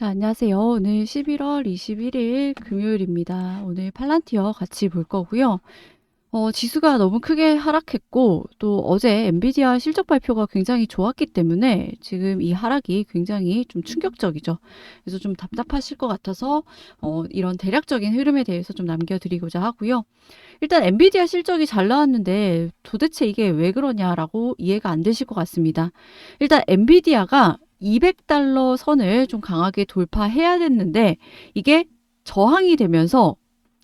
자, 안녕하세요. 오늘 11월 21일 금요일입니다. 오늘 팔란티어 같이 볼 거고요. 지수가 너무 크게 하락했고, 또 어제 엔비디아 실적 발표가 굉장히 좋았기 때문에 지금 이 하락이 굉장히 좀 충격적이죠. 그래서 좀 답답하실 것 같아서, 이런 대략적인 흐름에 대해서 좀 남겨드리고자 하고요. 일단 엔비디아 실적이 잘 나왔는데 도대체 이게 왜 그러냐라고 이해가 안 되실 것 같습니다. 일단 엔비디아가 200달러 선을 좀 강하게 돌파해야 됐는데 이게 저항이 되면서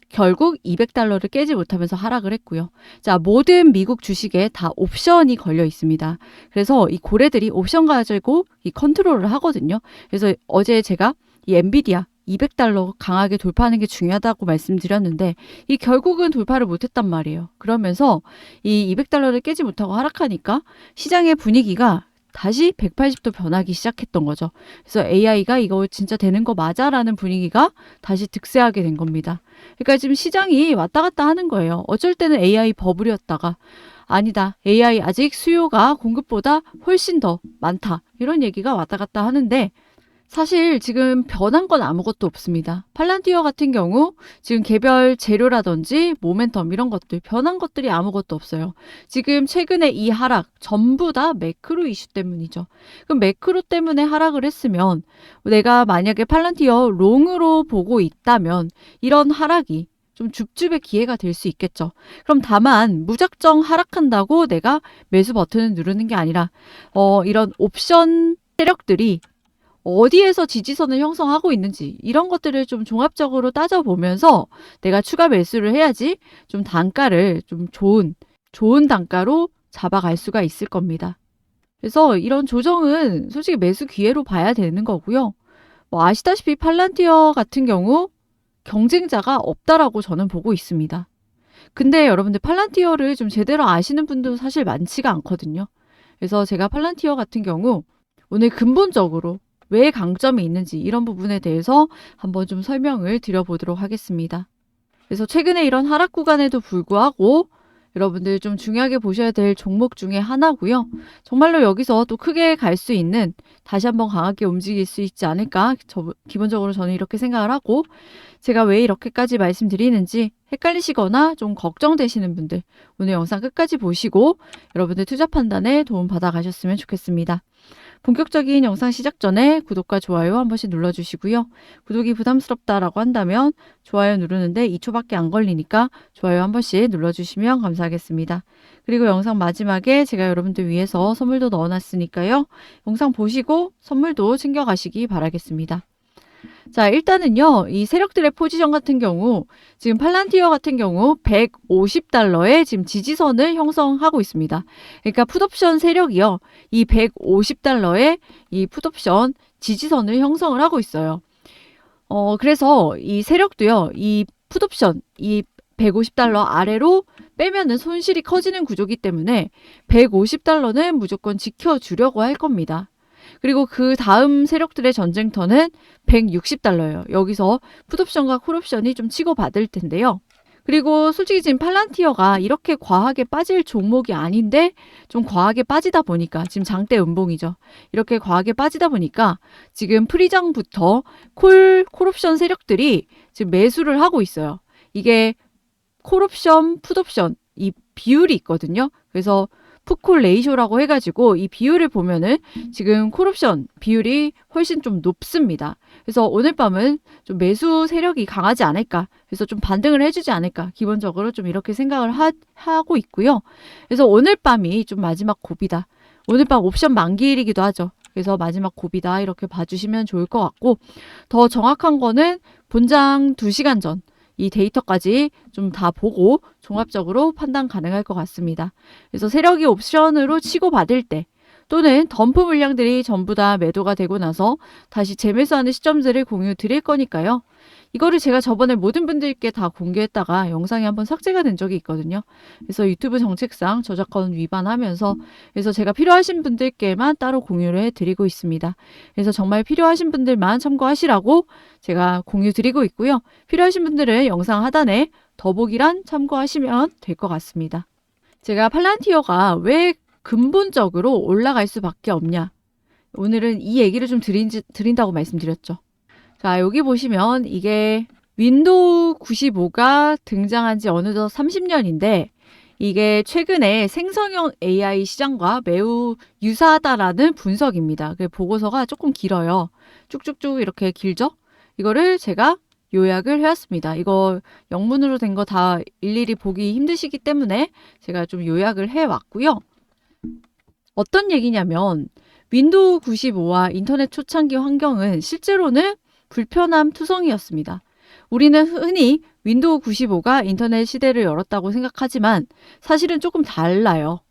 결국 200달러를 깨지 못하면서 하락을 했고요. 자, 모든 미국 주식에 다 옵션이 걸려 있습니다. 그래서 이 고래들이 옵션 가지고 이 컨트롤을 하거든요. 그래서 어제 제가 이 엔비디아 200달러 강하게 돌파하는 게 중요하다고 말씀드렸는데 이 결국은 돌파를 못했단 말이에요. 그러면서 이 200달러를 깨지 못하고 하락하니까 시장의 분위기가 다시 180도 변하기 시작했던 거죠. 그래서 AI가 이거 진짜 되는 거 맞아라는 분위기가 다시 득세하게 된 겁니다. 그러니까 지금 시장이 왔다 갔다 하는 거예요. 어쩔 때는 AI 버블이었다가 아니다. AI 아직 수요가 공급보다 훨씬 더 많다. 이런 얘기가 왔다 갔다 하는데 사실 지금 변한 건 아무것도 없습니다. 팔란티어 같은 경우 지금 개별 재료라든지 모멘텀 이런 것들 변한 것들이 아무것도 없어요. 지금 최근에 이 하락 전부 다 매크로 이슈 때문이죠. 그럼 매크로 때문에 하락을 했으면 내가 만약에 팔란티어 롱으로 보고 있다면 이런 하락이 좀 줍줍의 기회가 될 수 있겠죠. 그럼 다만 무작정 하락한다고 내가 매수 버튼을 누르는 게 아니라 이런 옵션 세력들이 어디에서 지지선을 형성하고 있는지 이런 것들을 좀 종합적으로 따져보면서 내가 추가 매수를 해야지 좀 단가를 좀 좋은 단가로 잡아갈 수가 있을 겁니다. 그래서 이런 조정은 솔직히 매수 기회로 봐야 되는 거고요. 뭐 아시다시피 팔란티어 같은 경우 경쟁자가 없다라고 저는 보고 있습니다. 근데 여러분들 팔란티어를 좀 제대로 아시는 분도 사실 많지가 않거든요. 그래서 제가 팔란티어 같은 경우 오늘 근본적으로 왜 강점이 있는지 이런 부분에 대해서 한번 좀 설명을 드려보도록 하겠습니다. 그래서 최근에 이런 하락 구간에도 불구하고 여러분들 좀 중요하게 보셔야 될 종목 중에 하나고요. 정말로 여기서 또 크게 갈 수 있는 다시 한번 강하게 움직일 수 있지 않을까 기본적으로 저는 이렇게 생각을 하고 제가 왜 이렇게까지 말씀드리는지 헷갈리시거나 좀 걱정되시는 분들 오늘 영상 끝까지 보시고 여러분들 투자 판단에 도움 받아 가셨으면 좋겠습니다. 본격적인 영상 시작 전에 구독과 좋아요 한 번씩 눌러주시고요. 구독이 부담스럽다라고 한다면 좋아요 누르는데 2초밖에 안 걸리니까 좋아요 한 번씩 눌러주시면 감사하겠습니다. 그리고 영상 마지막에 제가 여러분들 위해서 선물도 넣어놨으니까요. 영상 보시고 선물도 챙겨가시기 바라겠습니다. 자, 일단은요, 이 세력들의 포지션 같은 경우, 지금 팔란티어 같은 경우 150달러에 지금 지지선을 형성하고 있습니다. 그러니까 풋옵션 세력이요, 이 150달러에 이 풋옵션 지지선을 형성을 하고 있어요. 그래서 이 세력도요, 이 풋옵션, 이 150달러 아래로 빼면은 손실이 커지는 구조기 때문에 150달러는 무조건 지켜주려고 할 겁니다. 그리고 그 다음 세력들의 전쟁터는 160달러예요. 여기서 풋옵션과 콜옵션이 좀 치고받을 텐데요. 그리고 솔직히 지금 팔란티어가 이렇게 과하게 빠질 종목이 아닌데 좀 과하게 빠지다 보니까 지금 장대 음봉이죠. 이렇게 과하게 빠지다 보니까 지금 프리장부터 콜옵션 세력들이 지금 매수를 하고 있어요. 이게 콜옵션, 풋옵션 이 비율이 있거든요. 그래서 풋콜 레이쇼라고 해가지고 이 비율을 보면은 지금 콜옵션 비율이 훨씬 좀 높습니다. 그래서 오늘 밤은 좀 매수 세력이 강하지 않을까. 그래서 좀 반등을 해주지 않을까. 기본적으로 좀 이렇게 생각을 하고 있고요. 그래서 오늘 밤이 좀 마지막 고비다. 오늘 밤 옵션 만기일이기도 하죠. 그래서 마지막 고비다. 이렇게 봐주시면 좋을 것 같고 더 정확한 거는 본장 2시간 전 이 데이터까지 좀 다 보고 종합적으로 판단 가능할 것 같습니다. 그래서 세력이 옵션으로 치고받을 때 또는 덤프 물량들이 전부 다 매도가 되고 나서 다시 재매수하는 시점들을 공유 드릴 거니까요. 이거를 제가 저번에 모든 분들께 다 공개했다가 영상이 한번 삭제가 된 적이 있거든요. 그래서 유튜브 정책상 저작권 위반하면서 그래서 제가 필요하신 분들께만 따로 공유를 해드리고 있습니다. 그래서 정말 필요하신 분들만 참고하시라고 제가 공유 드리고 있고요. 필요하신 분들은 영상 하단에 더보기란 참고하시면 될 것 같습니다. 제가 팔란티어가 왜 근본적으로 올라갈 수밖에 없냐. 오늘은 이 얘기를 좀 드린다고 말씀드렸죠. 자, 여기 보시면 이게 윈도우 95가 등장한 지 어느덧 30년인데 이게 최근에 생성형 AI 시장과 매우 유사하다라는 분석입니다. 그 보고서가 조금 길어요. 쭉쭉쭉 이렇게 길죠? 이거를 제가 요약을 해왔습니다. 이거 영문으로 된 거 다 일일이 보기 힘드시기 때문에 제가 좀 요약을 해왔고요. 어떤 얘기냐면 윈도우 95와 인터넷 초창기 환경은 실제로는 불편함 투성이었습니다. 우리는 흔히 윈도우 95가 인터넷 시대를 열었다고 생각하지만 사실은 조금 달라요.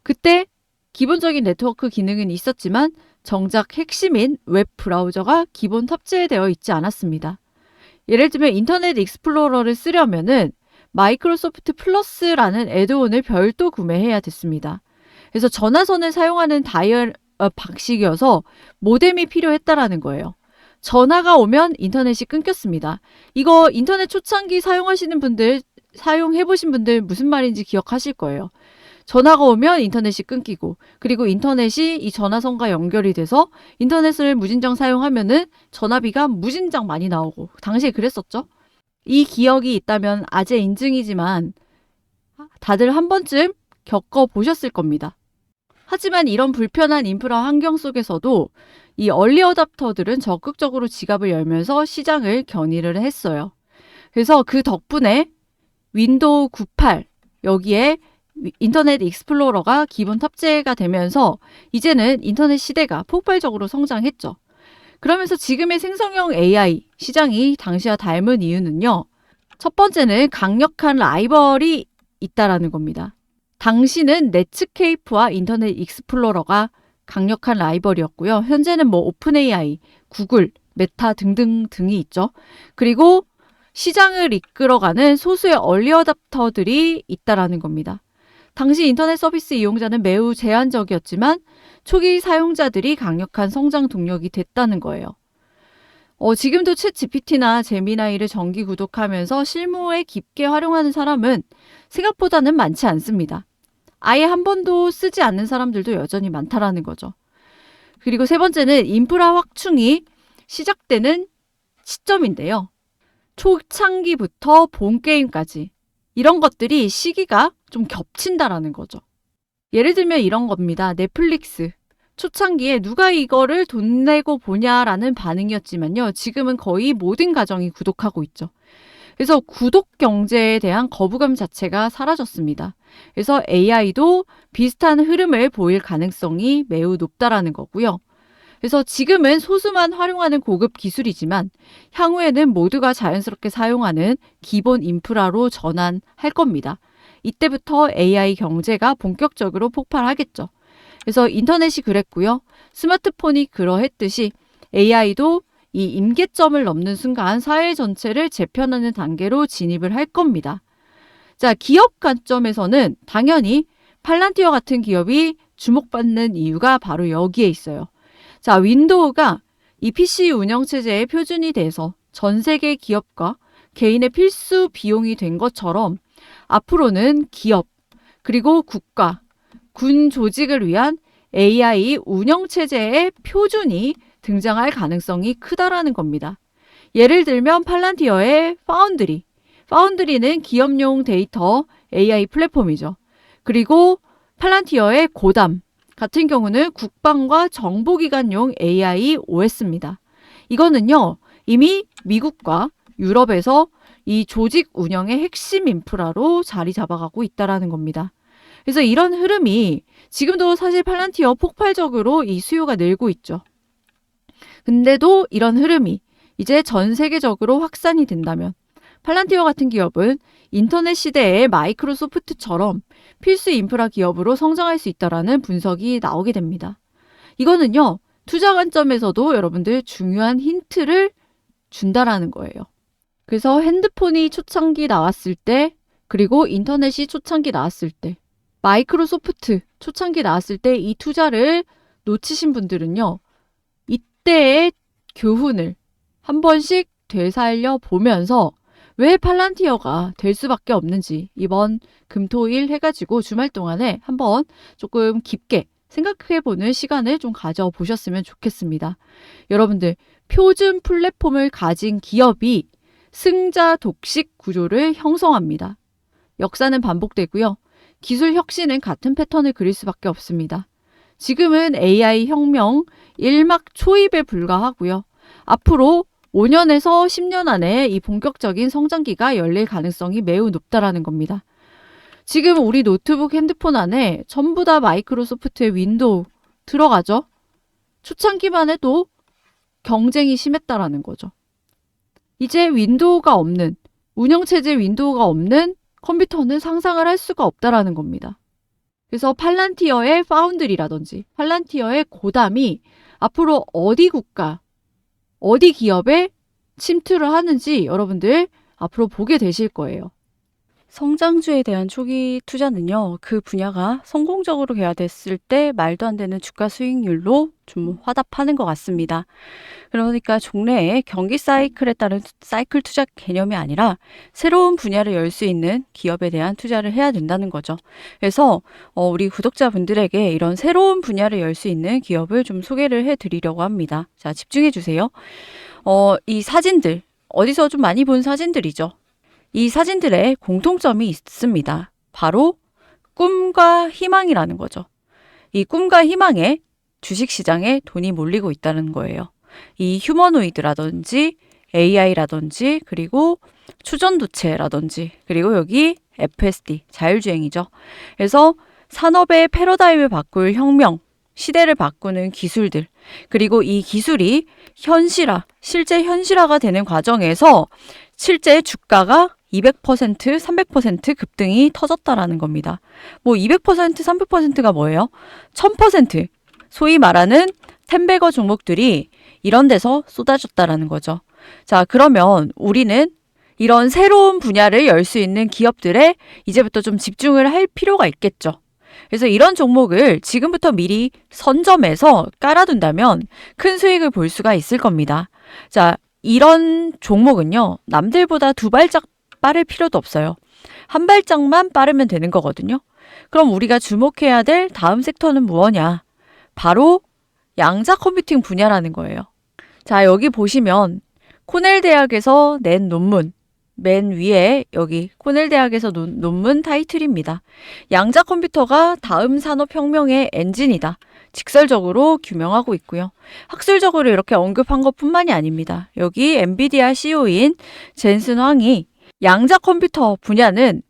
그때 기본적인 네트워크 기능은 있었지만 정작 핵심인 웹 브라우저가 기본 탑재되어 있지 않았습니다. 예를 들면 인터넷 익스플로러를 쓰려면은 마이크로소프트 플러스라는 애드온을 별도 구매해야 됐습니다. 그래서 전화선을 사용하는 방식이어서 모뎀이 필요했다라는 거예요. 전화가 오면 인터넷이 끊겼습니다. 이거 인터넷 초창기 사용하시는 분들, 사용해보신 분들 무슨 말인지 기억하실 거예요. 전화가 오면 인터넷이 끊기고, 그리고 인터넷이 이 전화선과 연결이 돼서 인터넷을 무진장 사용하면은 전화비가 무진장 많이 나오고, 당시에 그랬었죠? 이 기억이 있다면 아재 인증이지만 다들 한 번쯤 겪어보셨을 겁니다. 하지만 이런 불편한 인프라 환경 속에서도 이 얼리 어답터들은 적극적으로 지갑을 열면서 시장을 견인을 했어요. 그래서 그 덕분에 윈도우 98 여기에 인터넷 익스플로러가 기본 탑재가 되면서 이제는 인터넷 시대가 폭발적으로 성장했죠. 그러면서 지금의 생성형 AI 시장이 당시와 닮은 이유는요. 첫 번째는 강력한 라이벌이 있다라는 겁니다. 당시는 넷스케이프와 인터넷 익스플로러가 강력한 라이벌이었고요. 현재는 뭐 오픈 AI, 구글, 메타 등등등이 있죠. 그리고 시장을 이끌어가는 소수의 얼리 어답터들이 있다라는 겁니다. 당시 인터넷 서비스 이용자는 매우 제한적이었지만 초기 사용자들이 강력한 성장 동력이 됐다는 거예요. 지금도 챗 GPT나 제미나이를 정기 구독하면서 실무에 깊게 활용하는 사람은 생각보다는 많지 않습니다. 아예 한 번도 쓰지 않는 사람들도 여전히 많다라는 거죠. 그리고 세 번째는 인프라 확충이 시작되는 시점인데요. 초창기부터 본 게임까지 이런 것들이 시기가 좀 겹친다라는 거죠. 예를 들면 이런 겁니다. 넷플릭스. 초창기에 누가 이거를 돈 내고 보냐라는 반응이었지만요. 지금은 거의 모든 가정이 구독하고 있죠. 그래서 구독 경제에 대한 거부감 자체가 사라졌습니다. 그래서 AI도 비슷한 흐름을 보일 가능성이 매우 높다라는 거고요. 그래서 지금은 소수만 활용하는 고급 기술이지만 향후에는 모두가 자연스럽게 사용하는 기본 인프라로 전환할 겁니다. 이때부터 AI 경제가 본격적으로 폭발하겠죠. 그래서 인터넷이 그랬고요. 스마트폰이 그러했듯이 AI도 이 임계점을 넘는 순간 사회 전체를 재편하는 단계로 진입을 할 겁니다. 자, 기업 관점에서는 당연히 팔란티어 같은 기업이 주목받는 이유가 바로 여기에 있어요. 자, 윈도우가 이 PC 운영체제의 표준이 돼서 전 세계 기업과 개인의 필수 비용이 된 것처럼 앞으로는 기업, 그리고 국가, 군 조직을 위한 AI 운영체제의 표준이 등장할 가능성이 크다라는 겁니다. 예를 들면 팔란티어의 파운드리. 파운드리는 기업용 데이터 AI 플랫폼이죠. 그리고 팔란티어의 고담 같은 경우는 국방과 정보기관용 AI OS입니다. 이거는요, 이미 미국과 유럽에서 이 조직 운영의 핵심 인프라로 자리 잡아가고 있다라는 겁니다. 그래서 이런 흐름이 지금도 사실 팔란티어 폭발적으로 이 수요가 늘고 있죠. 근데도 이런 흐름이 이제 전 세계적으로 확산이 된다면 팔란티어 같은 기업은 인터넷 시대의 마이크로소프트처럼 필수 인프라 기업으로 성장할 수 있다라는 분석이 나오게 됩니다. 이거는요, 투자 관점에서도 여러분들 중요한 힌트를 준다라는 거예요. 그래서 핸드폰이 초창기 나왔을 때, 그리고 인터넷이 초창기 나왔을 때, 마이크로소프트 초창기 나왔을 때 이 투자를 놓치신 분들은요, 이때의 교훈을 한 번씩 되살려 보면서 왜 팔란티어가 될 수밖에 없는지 이번 금토일 해가지고 주말 동안에 한번 조금 깊게 생각해보는 시간을 좀 가져보셨으면 좋겠습니다. 여러분들, 표준 플랫폼을 가진 기업이 승자 독식 구조를 형성합니다. 역사는 반복되고요. 기술 혁신은 같은 패턴을 그릴 수밖에 없습니다. 지금은 AI 혁명 일막 초입에 불과하고요. 앞으로 5년에서 10년 안에 이 본격적인 성장기가 열릴 가능성이 매우 높다라는 겁니다. 지금 우리 노트북, 핸드폰 안에 전부 다 마이크로소프트의 윈도우 들어가죠? 초창기만 해도 경쟁이 심했다라는 거죠. 이제 윈도우가 없는, 운영체제 윈도우가 없는 컴퓨터는 상상을 할 수가 없다라는 겁니다. 그래서 팔란티어의 파운드리라든지 팔란티어의 고담이 앞으로 어디 국가, 어디 기업에 침투를 하는지 여러분들 앞으로 보게 되실 거예요. 성장주에 대한 초기 투자는요, 그 분야가 성공적으로 개화됐을 때 말도 안 되는 주가 수익률로 좀 화답하는 것 같습니다. 그러니까 종래의 경기 사이클에 따른 사이클 투자 개념이 아니라 새로운 분야를 열 수 있는 기업에 대한 투자를 해야 된다는 거죠. 그래서 우리 구독자분들에게 이런 새로운 분야를 열 수 있는 기업을 좀 소개를 해드리려고 합니다. 자, 집중해 주세요. 이 사진들, 어디서 좀 많이 본 사진들이죠. 이 사진들의 공통점이 있습니다. 바로 꿈과 희망이라는 거죠. 이 꿈과 희망에 주식시장에 돈이 몰리고 있다는 거예요. 이 휴머노이드라든지 AI라든지 그리고 추전도체라든지 그리고 여기 FSD, 자율주행이죠. 그래서 산업의 패러다임을 바꿀 혁명, 시대를 바꾸는 기술들, 그리고 이 기술이 실제 현실화가 되는 과정에서 실제 주가가 200%, 300% 급등이 터졌다라는 겁니다. 뭐 200%, 300%가 뭐예요? 1000%, 소위 말하는 템베거 종목들이 이런 데서 쏟아졌다라는 거죠. 자, 그러면 우리는 이런 새로운 분야를 열 수 있는 기업들에 이제부터 좀 집중을 할 필요가 있겠죠. 그래서 이런 종목을 지금부터 미리 선점해서 깔아둔다면 큰 수익을 볼 수가 있을 겁니다. 자, 이런 종목은요, 남들보다 2발짝 빠를 필요도 없어요. 1발짝만 빠르면 되는 거거든요. 그럼 우리가 주목해야 될 다음 섹터는 무엇냐? 바로 양자 컴퓨팅 분야라는 거예요. 자, 여기 보시면 코넬 대학에서 낸 논문, 맨 위에 여기 코넬 대학에서 논문 타이틀입니다. 양자 컴퓨터가 다음 산업혁명의 엔진이다. 직설적으로 규명하고 있고요. 학술적으로 이렇게 언급한 것뿐만이 아닙니다. 여기 엔비디아 CEO인 젠슨 황이 양자 컴퓨터 분야는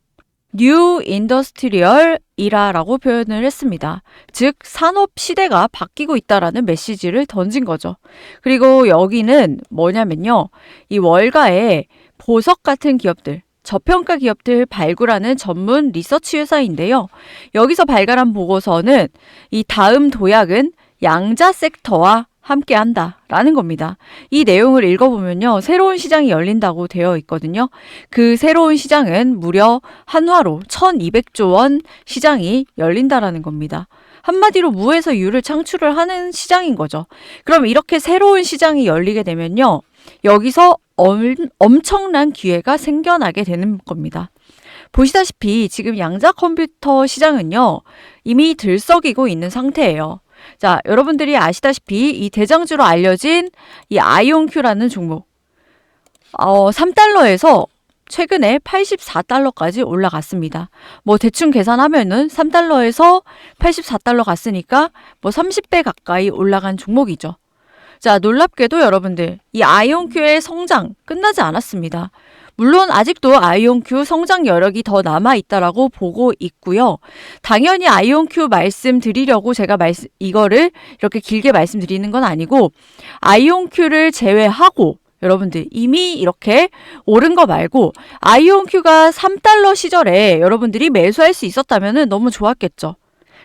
뉴 인더스트리얼 이라라고 표현을 했습니다. 즉 산업 시대가 바뀌고 있다라는 메시지를 던진 거죠. 그리고 여기는 뭐냐면요. 이 월가에 보석 같은 기업들, 저평가 기업들 발굴하는 전문 리서치 회사인데요. 여기서 발간한 보고서는 이 다음 도약은 양자 섹터와 함께 한다라는 겁니다. 이 내용을 읽어보면요. 새로운 시장이 열린다고 되어 있거든요. 그 새로운 시장은 무려 한화로 1200조 원 시장이 열린다라는 겁니다. 한마디로 무에서 유를 창출을 하는 시장인 거죠. 그럼 이렇게 새로운 시장이 열리게 되면요. 여기서 엄청난 기회가 생겨나게 되는 겁니다. 보시다시피 지금 양자 컴퓨터 시장은요. 이미 들썩이고 있는 상태예요. 자, 여러분들이 아시다시피 이 대장주로 알려진 이 아이온큐라는 종목 3달러에서 최근에 84달러까지 올라갔습니다. 뭐 대충 계산하면은 3달러에서 84달러 갔으니까 뭐 30배 가까이 올라간 종목이죠. 자, 놀랍게도 여러분들 이 아이온큐의 성장 끝나지 않았습니다. 물론 아직도 아이온큐 성장 여력이 더 남아있다라고 보고 있고요. 당연히 아이온큐 말씀드리려고 제가 이거를 이렇게 길게 말씀드리는 건 아니고 아이온큐를 제외하고 여러분들 이미 이렇게 오른 거 말고 아이온큐가 3달러 시절에 여러분들이 매수할 수 있었다면 너무 좋았겠죠.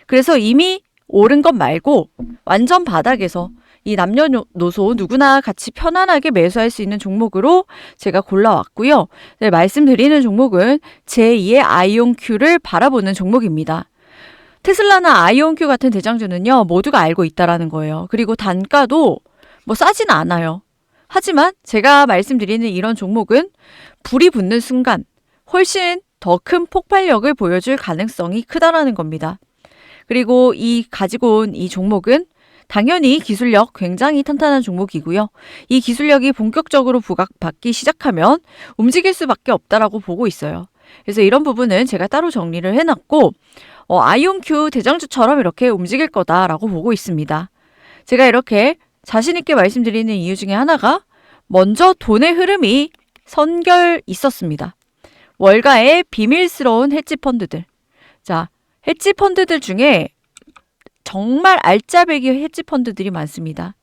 그래서 이미 오른 것 말고 완전 바닥에서 이 남녀노소 누구나 같이 편안하게 매수할 수 있는 종목으로 제가 골라왔고요. 네, 말씀드리는 종목은 제2의 아이온큐를 바라보는 종목입니다. 테슬라나 아이온큐 같은 대장주는요. 모두가 알고 있다라는 거예요. 그리고 단가도 뭐 싸진 않아요. 하지만 제가 말씀드리는 이런 종목은 불이 붙는 순간 훨씬 더 큰 폭발력을 보여줄 가능성이 크다라는 겁니다. 그리고 이 가지고 온 이 종목은 당연히 기술력 굉장히 탄탄한 종목이고요. 이 기술력이 본격적으로 부각받기 시작하면 움직일 수밖에 없다라고 보고 있어요. 그래서 이런 부분은 제가 따로 정리를 해놨고 아이온큐 대장주처럼 이렇게 움직일 거다라고 보고 있습니다. 제가 이렇게 자신 있게 말씀드리는 이유 중에 하나가 먼저 돈의 흐름이 선결 있었습니다. 월가의 비밀스러운 헤지펀드들. 자, 헤지펀드들 중에 정말 알짜배기 헤지펀드들이 많습니다.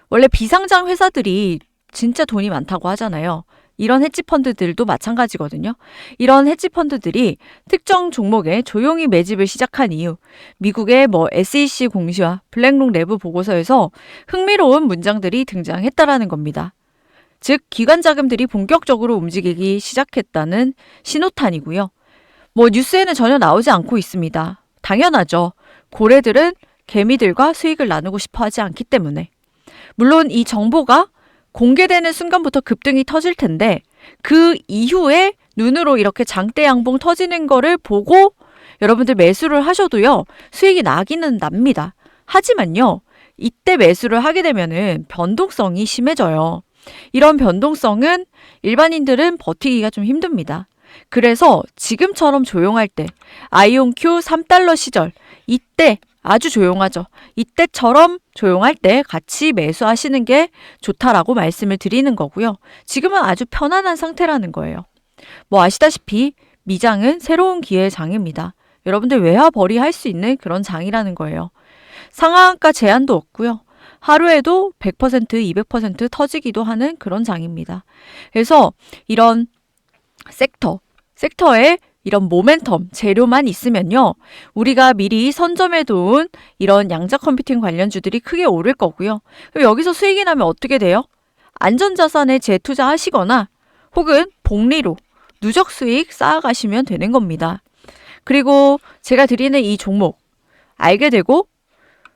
원래 비상장 회사들이 진짜 돈이 많다고 하잖아요. 이런 헤지펀드들도 마찬가지거든요. 이런 헤지펀드들이 특정 종목에 조용히 매집을 시작한 이유, 미국의 SEC 공시와 블랙록 내부 보고서에서 흥미로운 문장들이 등장했다라는 겁니다. 즉, 기관 자금들이 본격적으로 움직이기 시작했다는 신호탄이고요. 뉴스에는 전혀 나오지 않고 있습니다. 당연하죠. 고래들은 개미들과 수익을 나누고 싶어 하지 않기 때문에. 물론 이 정보가 공개되는 순간부터 급등이 터질 텐데 그 이후에 눈으로 이렇게 장대 양봉 터지는 거를 보고 여러분들 매수를 하셔도요. 수익이 나기는 납니다. 하지만요. 이때 매수를 하게 되면은 변동성이 심해져요. 이런 변동성은 일반인들은 버티기가 좀 힘듭니다. 그래서 지금처럼 조용할 때 아이온큐 3달러 시절 이때 아주 조용하죠. 이때처럼 조용할 때 같이 매수하시는 게 좋다라고 말씀을 드리는 거고요. 지금은 아주 편안한 상태라는 거예요. 아시다시피 미장은 새로운 기회의 장입니다. 여러분들 외화 벌이할 수 있는 그런 장이라는 거예요. 상한가 제한도 없고요. 하루에도 100%, 200% 터지기도 하는 그런 장입니다. 그래서 이런 섹터에 이런 모멘텀, 재료만 있으면요. 우리가 미리 선점해 둔 이런 양자 컴퓨팅 관련주들이 크게 오를 거고요. 그럼 여기서 수익이 나면 어떻게 돼요? 안전자산에 재투자하시거나 혹은 복리로 누적 수익 쌓아가시면 되는 겁니다. 그리고 제가 드리는 이 종목 알게 되고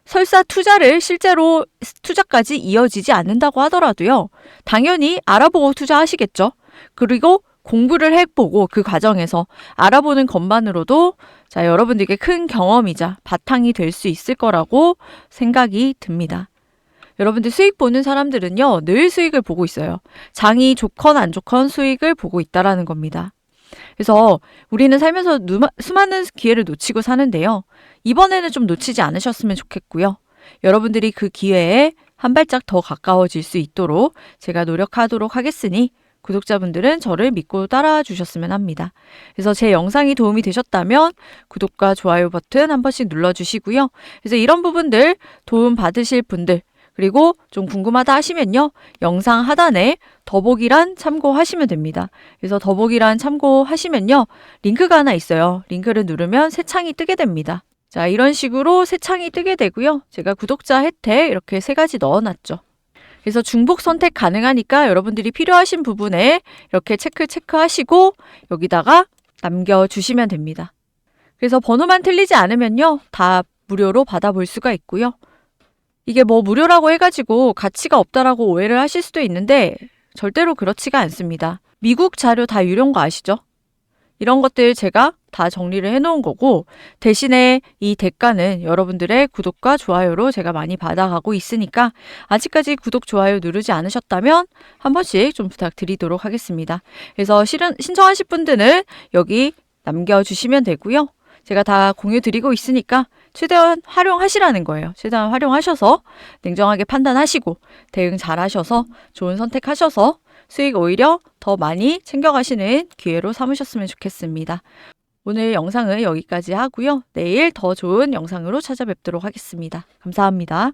설사 투자를 실제로 투자까지 이어지지 않는다고 하더라도요. 당연히 알아보고 투자하시겠죠. 그리고 공부를 해보고 그 과정에서 알아보는 것만으로도 여러분들께 큰 경험이자 바탕이 될 수 있을 거라고 생각이 듭니다. 여러분들 수익 보는 사람들은요. 늘 수익을 보고 있어요. 장이 좋건 안 좋건 수익을 보고 있다라는 겁니다. 그래서 우리는 살면서 수많은 기회를 놓치고 사는데요. 이번에는 좀 놓치지 않으셨으면 좋겠고요. 여러분들이 그 기회에 한 발짝 더 가까워질 수 있도록 제가 노력하도록 하겠으니 구독자분들은 저를 믿고 따라와 주셨으면 합니다. 그래서 제 영상이 도움이 되셨다면 구독과 좋아요 버튼 한 번씩 눌러주시고요. 그래서 이런 부분들 도움 받으실 분들 그리고 좀 궁금하다 하시면요. 영상 하단에 더보기란 참고하시면 됩니다. 그래서 더보기란 참고하시면요. 링크가 하나 있어요. 링크를 누르면 새 창이 뜨게 됩니다. 자, 이런 식으로 새 창이 뜨게 되고요. 제가 구독자 혜택 이렇게 3가지 넣어놨죠. 그래서 중복 선택 가능하니까 여러분들이 필요하신 부분에 이렇게 체크하시고 여기다가 남겨주시면 됩니다. 그래서 번호만 틀리지 않으면요. 다 무료로 받아볼 수가 있고요. 이게 무료라고 해가지고 가치가 없다라고 오해를 하실 수도 있는데 절대로 그렇지가 않습니다. 미국 자료 다 유료인 거 아시죠? 이런 것들 제가 다 정리를 해놓은 거고 대신에 이 대가는 여러분들의 구독과 좋아요로 제가 많이 받아가고 있으니까 아직까지 구독, 좋아요 누르지 않으셨다면 한 번씩 좀 부탁드리도록 하겠습니다. 그래서 신청하실 분들은 여기 남겨주시면 되고요. 제가 다 공유 드리고 있으니까 최대한 활용하시라는 거예요. 최대한 활용하셔서 냉정하게 판단하시고 대응 잘 하셔서 좋은 선택하셔서 수익 오히려 더 많이 챙겨가시는 기회로 삼으셨으면 좋겠습니다. 오늘 영상은 여기까지 하고요. 내일 더 좋은 영상으로 찾아뵙도록 하겠습니다. 감사합니다.